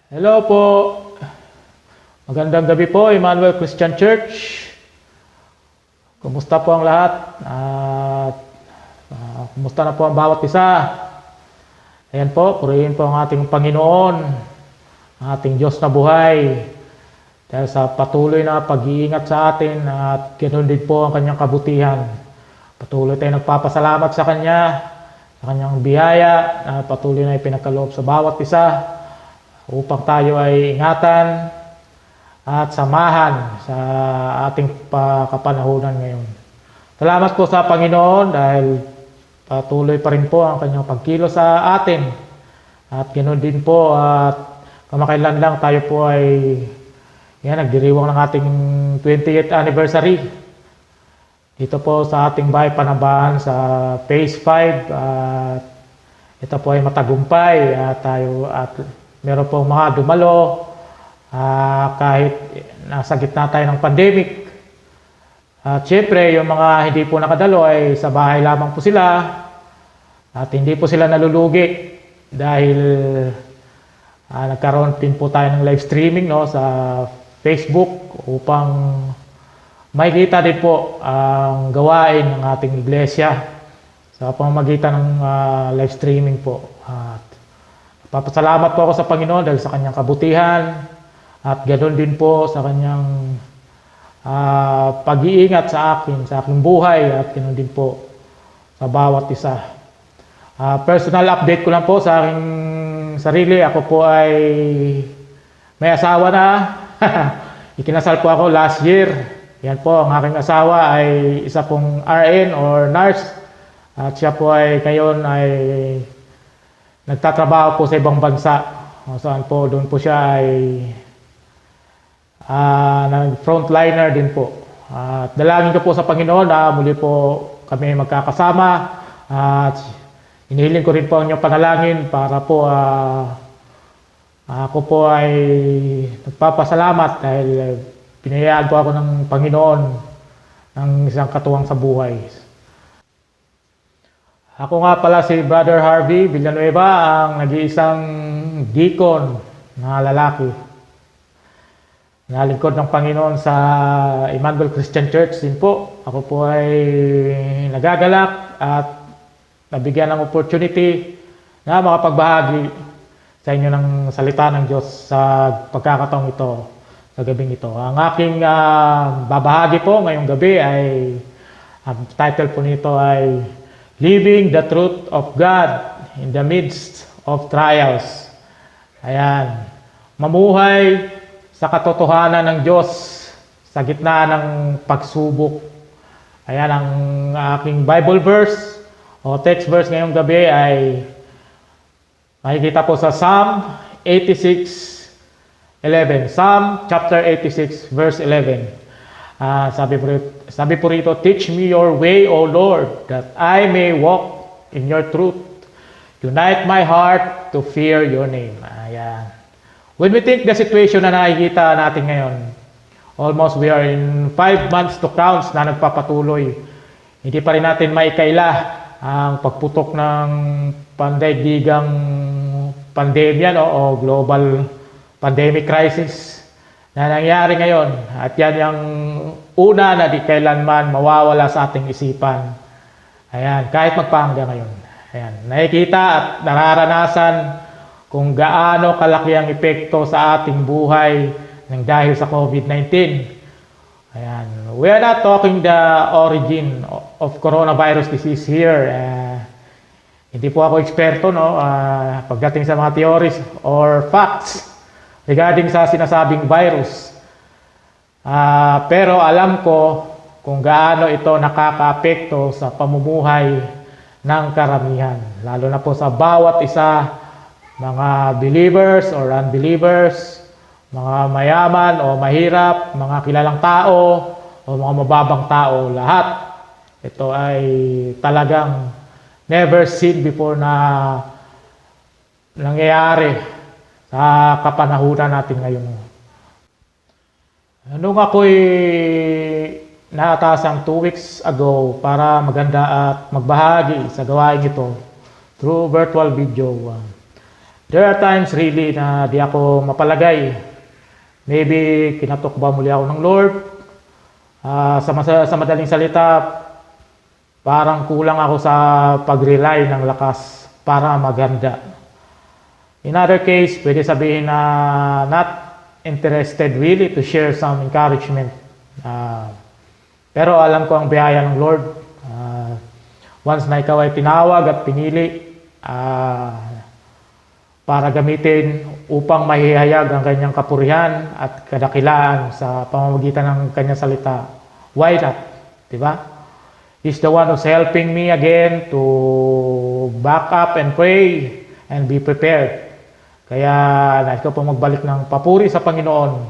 Hello po. Magandang gabi po, Emmanuel Christian Church. Kumusta po ang lahat? Kumusta na po ang bawat isa? Ayan po, purihin po ang ating Panginoon, ang ating Diyos na buhay. Dahil sa patuloy na pag-iingat sa atin at ganoon din po ang kanyang kabutihan. Patuloy tayong nagpapasalamat sa Kanya, sa Kanyang biyaya, na patuloy na ipinagkaloob sa bawat isa upang tayo ay ingatan at samahan sa ating kapanahunan ngayon. Salamat po sa Panginoon dahil patuloy pa rin po ang Kanyang pagkilos sa atin. At ganoon din po at kamakailan lang tayo po ay nagdiriwang ng ating 20th anniversary. Dito po sa ating bahay Panambahan sa Phase 5 at ito po ay matagumpay at meron pong mga dumalo kahit nasa gitna tayo ng pandemic. At syempre yung mga hindi po nakadalo ay sa bahay lamang po sila at hindi po sila nalulugi dahil nagkaroon din po tayo ng live streaming sa Facebook upang makikita din po ang gawain ng ating iglesia sa pamamagitan ng live streaming po. At papasalamat po ako sa Panginoon dahil sa kanyang kabutihan at ganoon din po sa kanyang pag-iingat sa aking buhay at ganoon din po sa bawat isa. Personal update ko lang po sa aking sarili. Ako po ay may asawa na. Ikinasal po ako last year. Yan po, ang aking asawa ay isa pong RN or nurse. At siya po ay ngayon ay nagtatrabaho po sa ibang bansa. Saan po, doon po siya ay frontliner din po. At dalangin ko po sa Panginoon na muli po kami magkakasama. At inihiling ko rin po ang inyong panalangin para po ako po ay nagpapasalamat dahil pinayaan po ako ng Panginoon ng isang katuwang sa buhay. Ako nga pala si Brother Harvey Villanueva, ang nag-iisang deacon na lalaki. Nalingkod ng Panginoon sa Emmanuel Christian Church din po. Ako po ay nagagalak at nabigyan ng opportunity na makapagbahagi sa inyo ng salita ng Diyos sa pagkakataong ito, sa gabing ito. Ang aking babahagi po ngayong gabi ay, ang title po nito ay Living the Truth of God in the Midst of Trials. Ayan, mamuhay sa katotohanan ng Diyos sa gitna ng pagsubok. Ayan, ang aking Bible verse o text verse ngayong gabi ay makikita po sa Psalm 86:11. Psalm chapter 86 verse 11. Sabi po rito, teach me your way, O Lord, that I may walk in your truth. Unite my heart to fear your name. Ayan. When we think the situation na nakikita natin ngayon, almost we are in 5 months to crowns na nagpapatuloy. Hindi pa rin natin maikaila ang pagputok ng pandaigdigang pandemya o global pandemic crisis na nangyari ngayon. At yan yung una na di kailanman mawawala sa ating isipan. Ayan, kahit magpahanggang ngayon. Ayan, nakikita at nararanasan kung gaano kalaki ang epekto sa ating buhay ng dahil sa COVID-19. Ayan, we are not talking the origin of coronavirus disease here. Hindi po ako eksperto pagdating sa mga theories or facts regarding sa sinasabing virus. Pero alam ko kung gaano ito nakakaapekto sa pamumuhay ng karamihan. Lalo na po sa bawat isa, mga believers or unbelievers, mga mayaman o mahirap, mga kilalang tao o mga mababang tao, lahat. Ito ay talagang never seen before na nangyayari sa kapanahunan natin ngayon. Nung ako'y naatasang 2 weeks ago para maganda at magbahagi sa gawain ito through virtual video, There are times really na di ako mapalagay. Maybe kinatok ba muli ako ng Lord? Sa madaling salita, parang kulang ako sa pag-rely ng lakas para maganda. In other case, pwede sabihin na not interested really to share some encouragement. Pero alam ko ang biyaya ng Lord. Once na ikaw ay tinawag at pinili para gamitin upang mahihayag ang kanyang kapurihan at kadakilaan sa pamamagitan ng kanyang salita, why not? Diba? He's the one who's helping me again to back up and pray and be prepared. Kaya nais ko pong magbalik ng papuri sa Panginoon.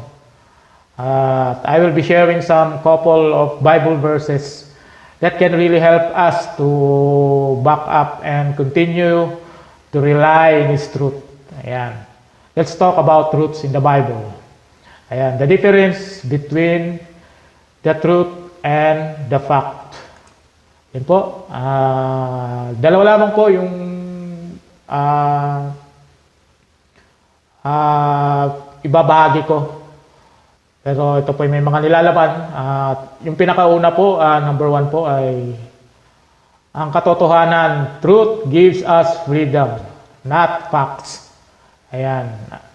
I will be sharing some couple of Bible verses that can really help us to back up and continue to rely in His truth. Ayan. Let's talk about truths in the Bible. Ayan. The difference between the truth and the fact. Yan po. Dalawa lamang po yung ibabahagi ko. Pero ito po may mga nilalaman. Yung pinakauna po, number 1 po ay ang katotohanan. Truth gives us freedom, not facts. Ayan.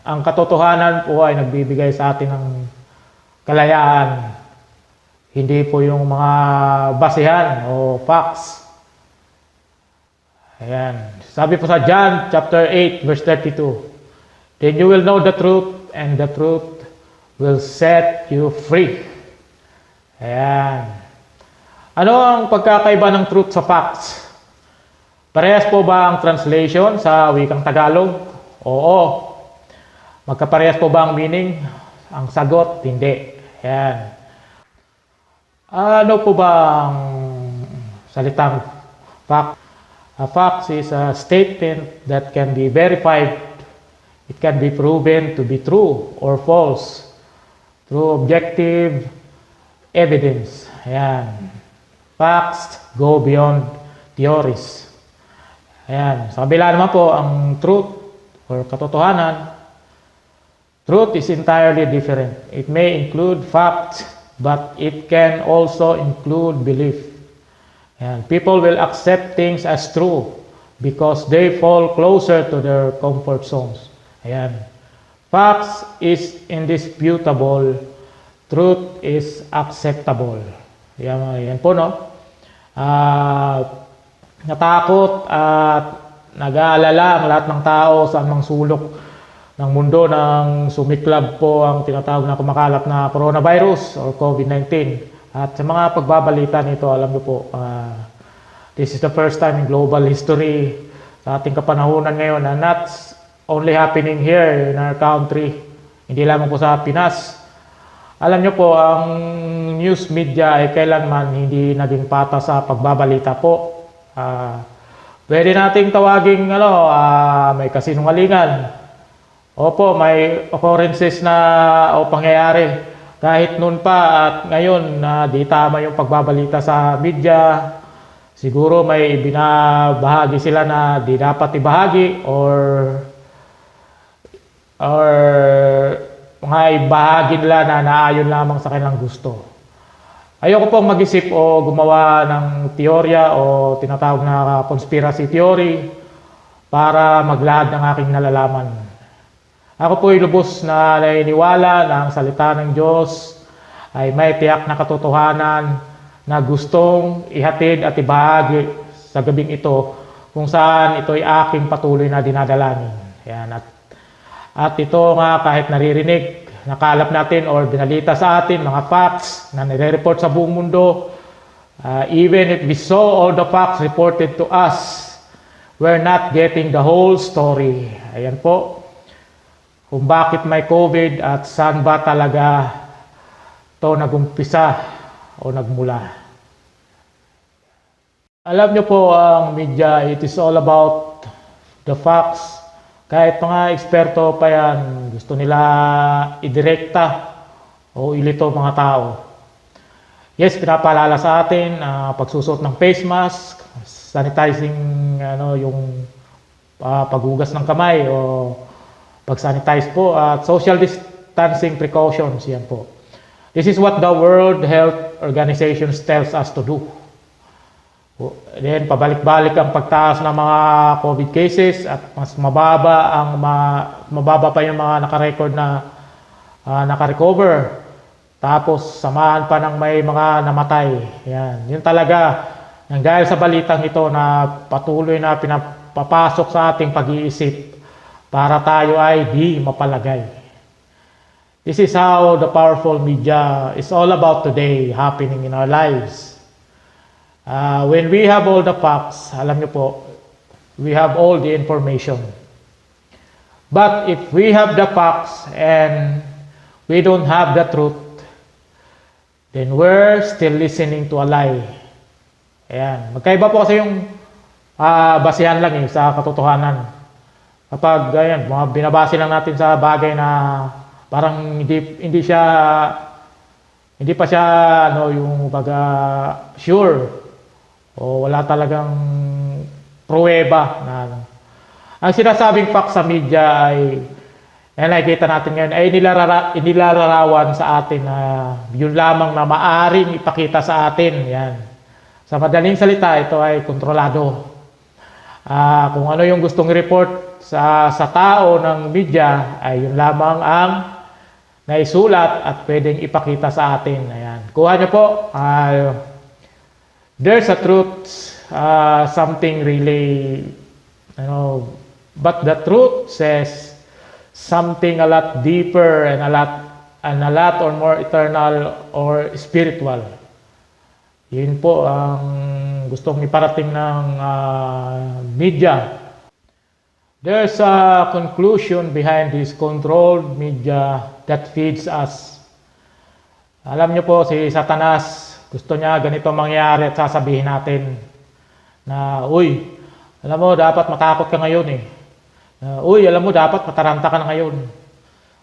Ang katotohanan po ay nagbibigay sa atin ng kalayaan. Hindi po yung mga basihan o facts. Ayan. Sabi po sa John chapter 8 verse 32. Then you will know the truth and the truth will set you free. Ayan. Ano ang pagkakaiba ng truth sa facts? Parehas po ba ang translation sa wikang Tagalog? Oo. Magkaparehas po ba ang meaning? Ang sagot, hindi. Ayan. Ano po ba ang salitang fact? A fact is a statement that can be verified. It can be proven to be true or false through objective evidence. Ayan. Facts go beyond theories. Ayan. Sa kabila naman po, ang truth or katotohanan, truth is entirely different. It may include facts, but it can also include belief. And people will accept things as true because they fall closer to their comfort zones. Ayan. Facts is indisputable. Truth is acceptable. Yan po, no? Natakot at nag-aalala ang lahat ng tao sa anumang sulok ng mundo ng sumiklab po ang tinatawag na kumakalat na coronavirus or COVID-19. At sa mga pagbabalita nito, alam niyo po, this is the first time in global history sa ating kapanahunan ngayon na not only happening here in our country, hindi lamang po sa Pinas. Alam niyo po, ang news media ay kailanman hindi naging patas sa pagbabalita po. Pwede nating tawaging may kasinungalingan. Opo, may occurrences na o pangyayari kahit noon pa at ngayon na di tama yung pagbabalita sa media. Siguro may binabahagi sila na di dapat ibahagi or mga ibahagi nila na naayon lamang sa kanilang gusto. Ayoko pong mag-isip o gumawa ng teorya o tinatawag na conspiracy theory para maglahad ng aking nalalaman. Ako po'y lubos na naniniwala na ang salita ng Diyos ay may tiyak na katotohanan na gustong ihatid at ibahagi sa gabing ito kung saan ito ay aking patuloy na dinadalangin. Yan. At ito nga kahit naririnig, nakalap natin or binalita sa atin, mga facts na nire-report sa buong mundo, even if we saw all the facts reported to us, we're not getting the whole story. Ayan po, kung bakit may COVID at saan ba talaga ito nagumpisa o nagmula. Alam nyo po, ang media, it is all about the facts. Kahit mga eksperto pa yan, gusto nila idirekta o ilito mga tao. Yes, pinapaalala sa atin pagsusot ng face mask, sanitizing yung paghugas ng kamay o pag-sanitize po at social distancing precautions. Yan po. This is what the World Health Organization tells us to do. Then pabalik-balik ang pagtaas ng mga COVID cases at mas mababa pa yung mga naka-record na naka-recover. Tapos samahan pa ng may mga namatay. Yan. Yun talaga nang dahil sa balitang ito na patuloy na pinapapasok sa ating pag-iisip para tayo ay di mapalagay. This is how the powerful media is all about today happening in our lives. When we have all the facts, alam niyo po, we have all the information. But if we have the facts and we don't have the truth, then we're still listening to a lie. Ayan. Magkaiba po kasi yung basihan lang sa katotohanan. Kapag ayan, binabase lang natin sa bagay na parang hindi pa siya yung sure o wala talagang pruweba na ang sinasabing fact sa media ay nakikita natin ngayon ay nilalarawan sa atin na yun lamang na maaring ipakita sa atin. Yan. Sa madaling salita, ito ay kontrolado. Kung ano yung gustong report sa tao ng media ay yun lamang ang naisulat at pwedeng ipakita sa atin. Ayan. Kuha niyo po. There's a truth, something really, but the truth says something a lot deeper and a lot or more eternal or spiritual. Yun po ang gustong iparating ng media. There's a conclusion behind this controlled media that feeds us. Alam niyo po, si Satanas, gusto niya ganito mangyari at sasabihin natin na, uy, alam mo, dapat matakot ka ngayon eh. Uy, alam mo, dapat mataranta ka na ngayon.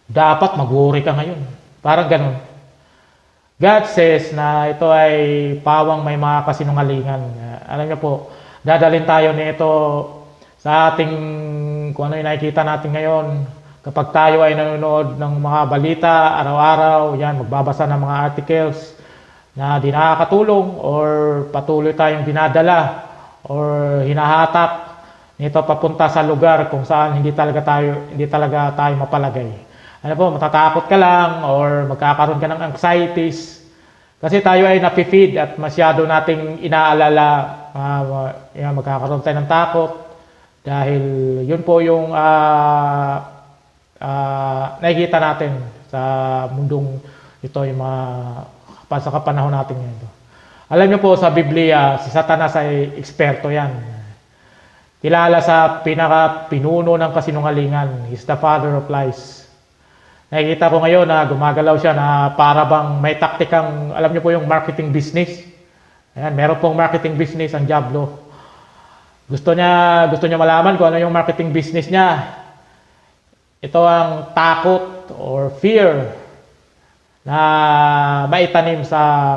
Dapat mag-worry ka ngayon. Parang ganun. God says na ito ay pawang may mga kasinungalingan. Alam niyo po, dadalhin tayo nito sa ating, kung ano yung nakikita natin ngayon. Kapag tayo ay nanonood ng mga balita, araw-araw, yan, magbabasa ng mga articles na di nakakatulong or patuloy tayong dinadala or hinahatak nito papunta sa lugar kung saan hindi talaga tayo mapalagay. Ano po, matatakot ka lang or magkakaroon ka ng anxieties kasi tayo ay napifeed at masyado nating inaalala magkakaroon tayo ng takot dahil yun po yung nakikita natin sa mundong ito, yung mga sa kapanahon natin ngayon. Alam niyo po sa Biblia, si Satanas ay eksperto yan. Kilala sa pinaka-pinuno ng kasinungalingan. He's the father of lies. Nakikita ko ngayon na gumagalaw siya na para bang may taktikang, alam niyo po yung marketing business. Ayan, meron pong marketing business ang Diablo. Gusto niya malaman kung ano yung marketing business niya. Ito ang takot or fear na maitanim sa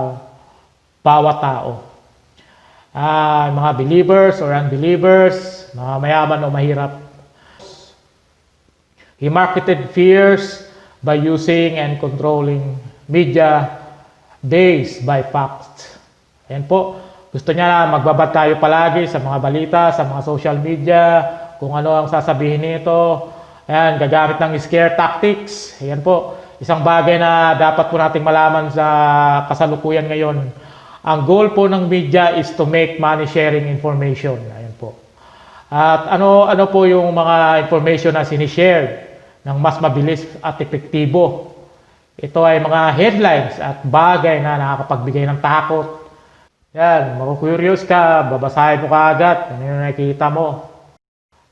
bawat tao. Mga believers or unbelievers, mga mayaman o mahirap. He marketed fears by using and controlling media based by facts. Ayan po, gusto niya magbabad tayo palagi sa mga balita, sa mga social media, kung ano ang sasabihin nito. Ayan, gagamit ng scare tactics. Ayan po. Isang bagay na dapat po nating malaman sa kasalukuyan ngayon. Ang goal po ng media is to make money sharing information. Ayan po. At ano po yung mga information na sinishare ng mas mabilis at epektibo. Ito ay mga headlines at bagay na nakakapagbigay ng takot. Yan, maku-curious ka, babasahin mo kaagad ano yung nakikita mo.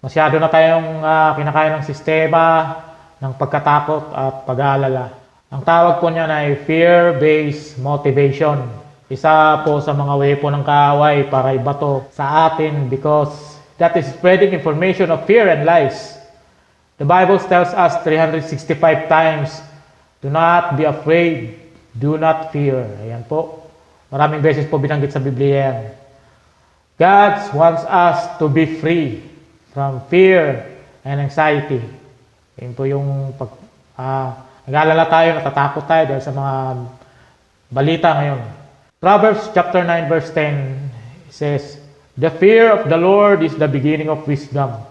Masyado na tayong kinakaya ng sistema ng pagkatakot at pag-aalala. Ang tawag po niya ay fear-based motivation. Isa po sa mga weapon ng kaaway para ibato sa atin because that is spreading information of fear and lies. The Bible tells us 365 times, do not be afraid, do not fear. Ayan po. Maraming beses po binanggit sa Biblia yan. God wants us to be free from fear and anxiety. Yun po yung nag-aalala tayo, natatakot tayo dahil sa mga balita ngayon. Proverbs chapter 9 verse 10 says, "The fear of the Lord is the beginning of wisdom,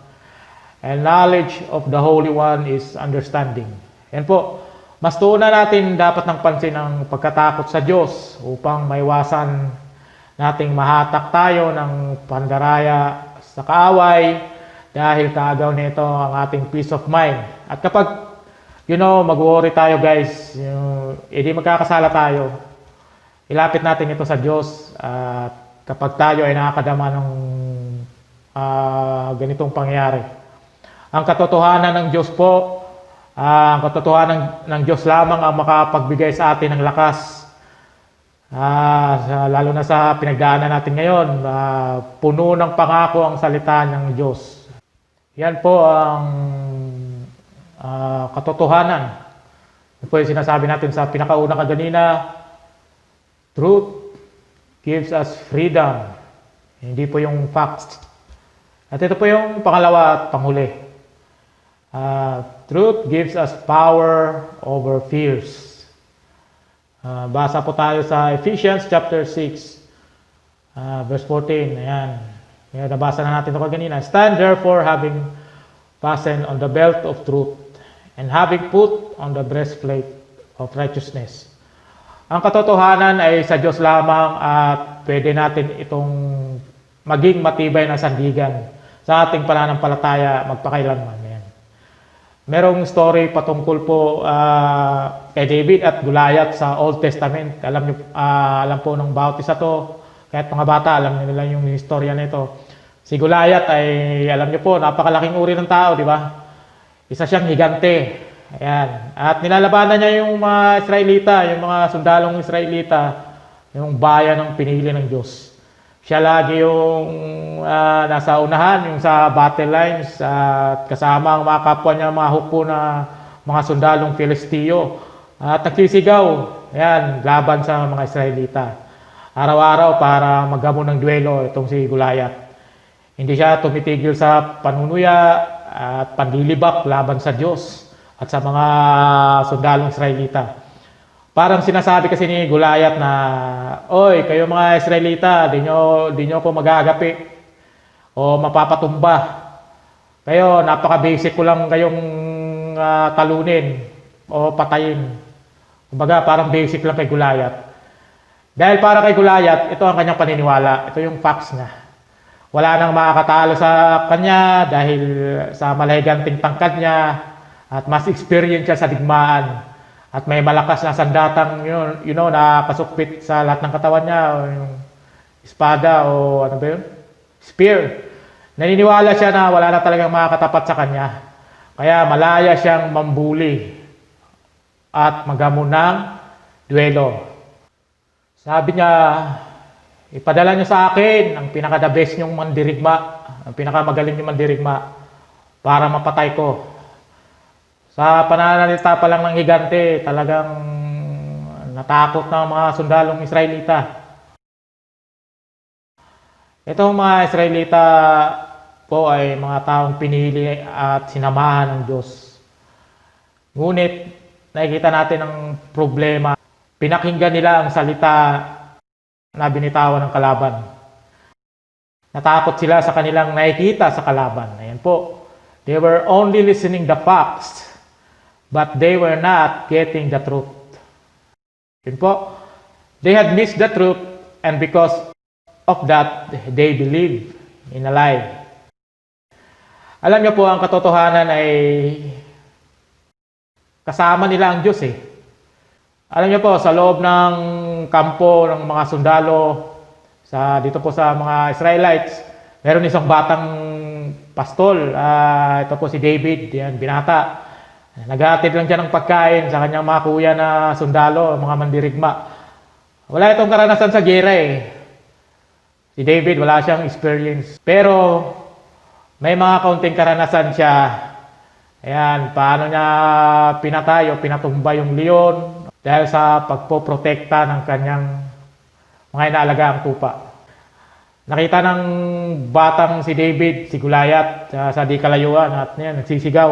and knowledge of the Holy One is understanding." Yan po, mas tuunan natin dapat ng pansin ang pagkatakot sa Diyos upang maiwasan nating mahatak tayo ng pandaraya sa kaaway dahil kaagaw nito ang ating peace of mind. At kapag, mag-worry tayo guys, hindi magkakasala tayo, ilapit natin ito sa Diyos at kapag tayo ay nakakadama ng ganitong pangyayari. Ang katotohanan ng Diyos po, ang katotohanan ng Diyos lamang ang makapagbigay sa atin ng lakas. Lalo na sa pinagdaanan natin ngayon, puno ng pangako ang salita ng Diyos. Yan po ang katotohanan. Yan po yung sinasabi natin sa pinakauna kaganina, truth gives us freedom. Hindi po yung facts. At ito po yung pangalawa at panghuli. Truth gives us power over fears. Basa po tayo sa Ephesians chapter 6, verse 14. Ayan. Nabasa na natin ito kaganina. "Stand therefore, having fastened on the belt of truth, and having put on the breastplate of righteousness." Ang katotohanan ay sa Diyos lamang at pwede natin itong maging matibay na sandigan sa ating pananampalataya magpakailanman. Ayan. Merong story patungkol po kay David at Goliath sa Old Testament. Alam po ng bawat isa to, kahit mga bata, alam nila yung istorya nito. Si Goliath ay, alam niyo po, napakalaking uri ng tao, di ba? Isa siyang higante. Ayan. At nilalabanan niya yung mga Israelita, yung mga sundalong Israelita, yung bayan ng pinili ng Diyos. Siya lagi yung nasa unahan, yung sa battle lines, at kasama ang mga kapwa niya, mga hukbo na mga sundalong Filisteo. At nagsisigaw, ayan, laban sa mga Israelita. Araw-araw para maghamon ng duelo itong si Goliath. Hindi siya tumitigil sa panunuya at panlilibak laban sa Diyos at sa mga sundalong Israelita. Parang sinasabi kasi ni Goliath na, "Oy, kayo mga Israelita, di nyo po mag-aagapi o mapapatumba. Kayo, napaka-basic ko lang kayong talunin o patayin." Kumbaga, parang basic lang kay Goliath. Dahil para kay Goliath, ito ang kanyang paniniwala. Ito yung facts niya. Wala nang makakatalo sa kanya dahil sa malahiganting tangkad niya at mas experience siya sa digmaan. At may malakas na sandatang, na kasukpit sa lahat ng katawan niya, o yung espada, o ano ba yun? Spear. Naniniwala siya na wala na talagang makakatapat sa kanya. Kaya malaya siyang mambuli at maghamon ng duelo. Sabi niya, "Ipadala niyo sa akin ang pinaka-the best niyong mandirigma, ang pinakamagaling niyong mandirigma para mapatay ko." Sa pananalita pa lang ng higante, talagang natakot na ang mga sundalong Israelita. Itong mga Israelita po ay mga taong pinili at sinamahan ng Diyos. Ngunit nakikita natin ang problema. Pinakinggan nila ang salita na binitawan ng kalaban. Natakot sila sa kanilang nakikita sa kalaban. Ayan po. They were only listening the facts, but they were not getting the truth. Yun po. They had missed the truth, and because of that, they believe in a lie. Alam niyo po, ang katotohanan ay kasama nila ang Diyos eh. Alam niyo po, sa loob ng kampo ng mga sundalo, dito po sa mga Israelites, meron isang batang pastol. Ito po si David, yan, binata. Naghahatid lang siya ng pagkain sa kanyang mga kuya na sundalo, mga mandirigma. Wala itong karanasan sa gera eh. Si David, wala siyang experience. Pero may mga kaunting karanasan siya. Ayan, paano niya pinatay o pinatumba yung leon dahil sa pagpoprotekta ng kanyang mga inaalagaang tupa. Nakita ng batang si David, si Goliath sa di kalayuan at yan, nagsisigaw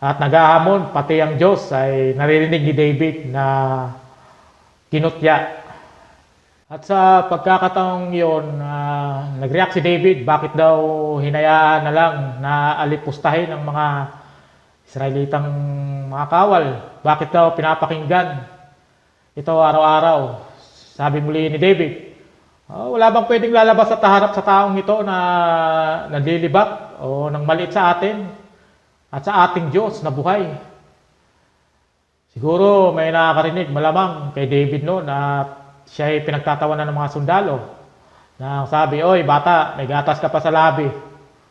at naghahamon, pati ang Diyos ay naririnig ni David na kinutya. At sa pagkakataong yun, nag-react si David, bakit daw hinayaan na lang na alipustahin ang mga Israelitang mga kawal? Bakit daw pinapakinggan ito araw-araw? Sabi muli ni David, wala bang pwedeng lalabas at harap sa taong ito na nalilibak o nang maliit sa atin at sa ating Diyos na buhay? Siguro may nakakarinig malamang kay David noon at siya ay pinagtatawanan ng mga sundalo na sabi, oy bata, may gatas ka pa sa labi.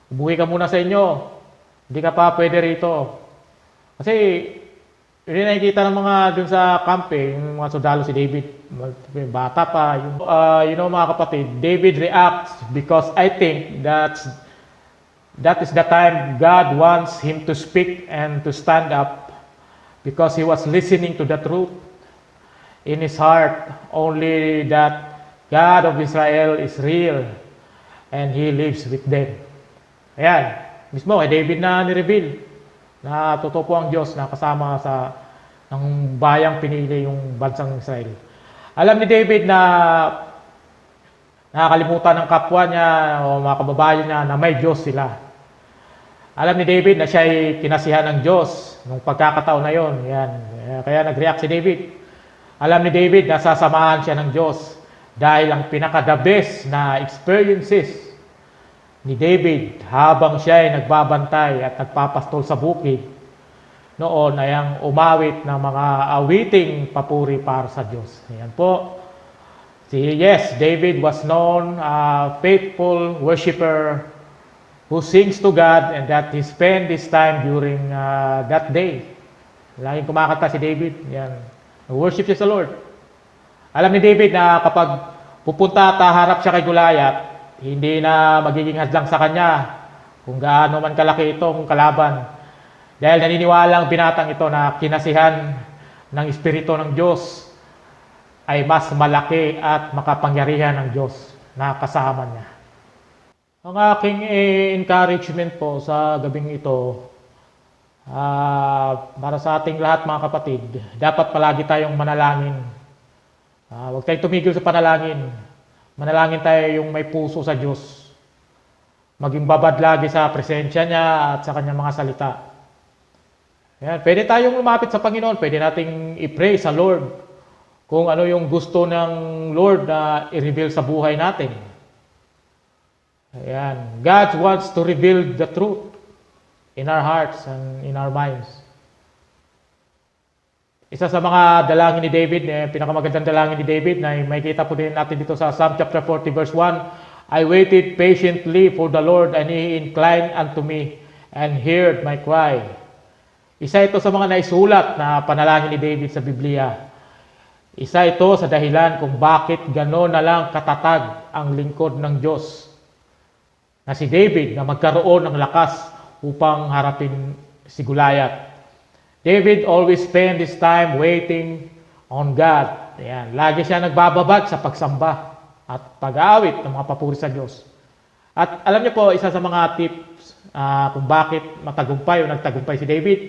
Ubuhi ka muna sa inyo. Hindi ka pa pwede rito. Kasi yun nakikita ng mga dun sa camp yung mga sundalo si David. Bata pa. Mga kapatid, David reacts because I think that is the time God wants him to speak and to stand up because he was listening to the truth in his heart, only that God of Israel is real and He lives with them. Ayan, mismo kay David na ni-reveal na totoo po ang Diyos na kasama sa ng bayang pinili yung bansang Israel. Alam ni David na nakakalimutan ng kapwa niya o mga kababayan niya na may Diyos sila. Alam ni David na siya ay kinasihan ng Diyos nung pagkakataon na yon. Yan. Kaya nag-react si David. Alam ni David na sasamahan siya ng Diyos dahil ang pinaka-the best na experiences ni David habang siya ay nagbabantay at nagpapastol sa bukid noon ay ang umawit ng mga awiting papuri para sa Diyos. Ayan po. Yes, David was known a faithful worshiper who sings to God and that he spent his time during that day. Laging kumakanta si David. Yan. Worship siya sa Lord. Alam ni David na kapag pupunta at harap siya kay Goliath, hindi na magiging hadlang sa kanya kung gaano man kalaki itong kalaban. Dahil naniniwala ang binatang ito na kinasihan ng Espiritu ng Diyos ay mas malaki at makapangyarihan ng Diyos na kasama niya. Ang aking encouragement po sa gabing ito, para sa ating lahat mga kapatid, dapat palagi tayong manalangin. Huwag tayong tumigil sa panalangin. Manalangin tayo yung may puso sa Diyos. Maging babad lagi sa presensya niya at sa kanyang mga salita. Ayan, pwede tayong lumapit sa Panginoon. Pwede nating i-pray sa Lord kung ano yung gusto ng Lord na i-reveal sa buhay natin. Ayan. God wants to reveal the truth in our hearts and in our minds. Isa sa mga dalangin ni David, pinakamagandang dalangin ni David, na may kita po din natin dito sa Psalm chapter 40 verse 1, I waited patiently for the Lord and He inclined unto me and heard my cry. Isa ito sa mga naisulat na panalangin ni David sa Biblia. Isa ito sa dahilan kung bakit gano'n na lang katatag ang lingkod ng Diyos na si David na magkaroon ng lakas upang harapin si Goliath. David always spent his time waiting on God. Ayan. Lagi siya nagbababad sa pagsamba at pag-aawit ng mga papuri sa Diyos. At alam niyo po, isa sa mga tips kung bakit matagumpay o nagtagumpay si David.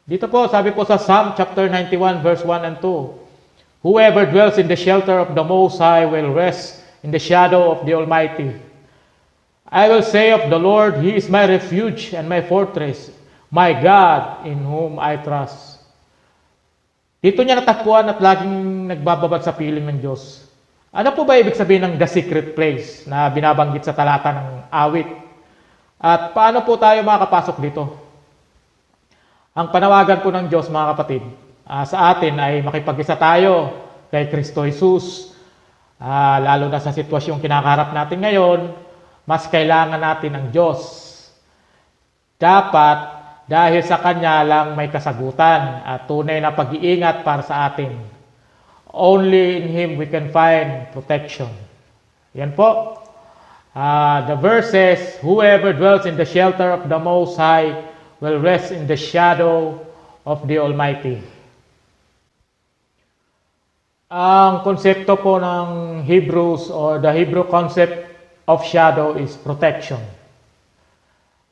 Dito po, sabi po sa Psalm chapter 91 verse 1 and 2, whoever dwells in the shelter of the Most High will rest in the shadow of the Almighty. I will say of the Lord, He is my refuge and my fortress, my God in whom I trust. Dito niya natagpuan at laging nagbababad sa piling ng Diyos. Ano po ba ibig sabihin ng the secret place na binabanggit sa talata ng awit? At paano po tayo makakapasok dito? Ang panawagan po ng Diyos, mga kapatid, sa atin ay makipag-isa tayo kay Kristo Jesus. Lalo na sa sitwasyong kinakaharap natin ngayon, mas kailangan natin ang Diyos. Dapat, dahil sa Kanya lang may kasagutan at tunay na pag-iingat para sa atin. Only in Him we can find protection. Yan po. The verse says, whoever dwells in the shelter of the Most High will rest in the shadow of the Almighty. Ang konsepto po ng Hebrews or the Hebrew concept of shadow is protection.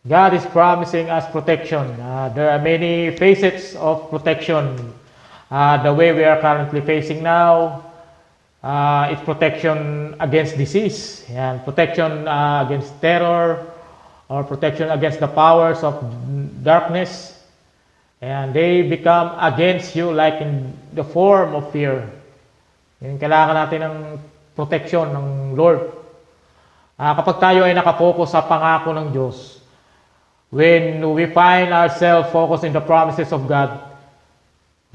God is promising us protection. There are many facets of protection. The way we are currently facing now, it's protection against disease, and protection against terror, or protection against the powers of darkness. And they become against you like in the form of fear. Yung kailangan natin ng protection ng Lord. Kapag tayo ay nakafocus sa pangako ng Diyos, when we find ourselves focused in the promises of God,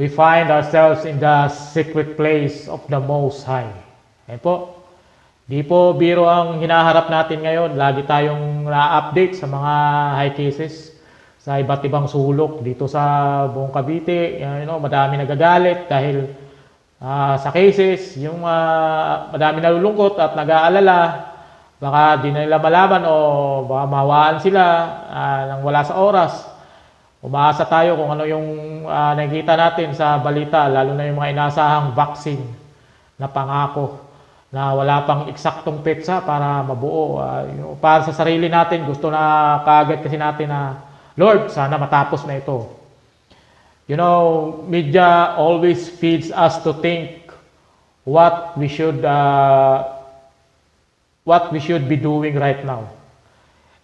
we find ourselves in the secret place of the Most High. Ayan po. Di po biro ang hinaharap natin ngayon. Lagi tayong na-update sa mga high cases sa iba't ibang sulok dito sa buong Cavite. Madami nagagalit dahil sa cases, yung madami nalulungkot at nag-aalala. Baka di na nila malaman o baka mawaan sila nang wala sa oras. Umaasa tayo kung ano yung nakikita natin sa balita, lalo na yung mga inasahang vaccine na pangako na wala pang eksaktong petsa para mabuo. Para sa sarili natin, gusto na kaagad kasi natin na, Lord, sana matapos na ito. Media always feeds us to think what we should be doing right now.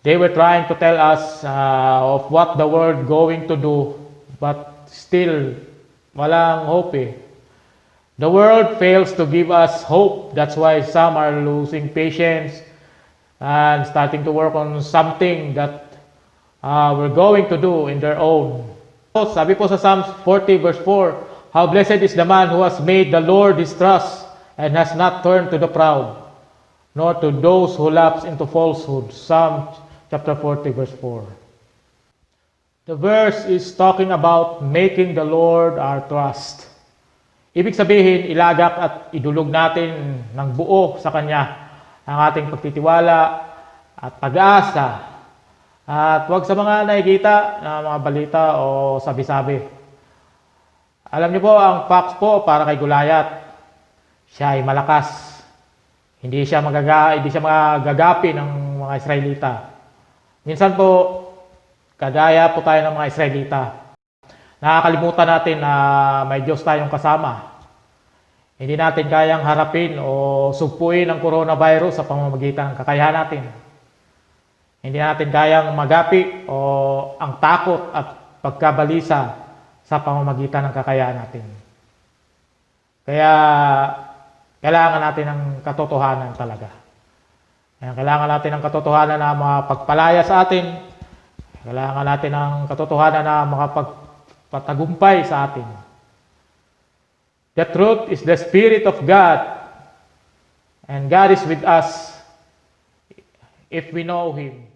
They were trying to tell us of what the world going to do, but still, walang hope eh. The world fails to give us hope. That's why some are losing patience and starting to work on something that we're going to do in their own. Sabi po sa Psalms 40 verse 4, how blessed is the man who has made the Lord his trust and has not turned to the proud, nor to those who lapse into falsehood. Psalm chapter 40 verse 4. The verse is talking about making the Lord our trust. Ibig sabihin, ilagak at idulog natin ng buo sa Kanya ang ating pagtitiwala at pag-asa. At huwag sa mga nakikita na mga balita o sabi-sabi. Alam niyo po, ang facts po para kay Goliath, siya ay malakas. Hindi siya magagapi ng mga Israelita. Minsan po, kagaya po tayo ng mga Israelita. Nakakalimutan natin na may Diyos tayong kasama. Hindi natin kayang harapin o sugpuin ang coronavirus sa pamamagitan ng kakayahan natin. Hindi natin kayang magapi o ang takot at pagkabalisa sa pamamagitan ng kakayahan natin. Kaya kailangan natin ng katotohanan talaga. Kailangan natin ng katotohanan na makapagpalaya sa atin. Kailangan natin ng katotohanan na makapagpatagumpay sa atin. The truth is the Spirit of God. And God is with us if we know Him.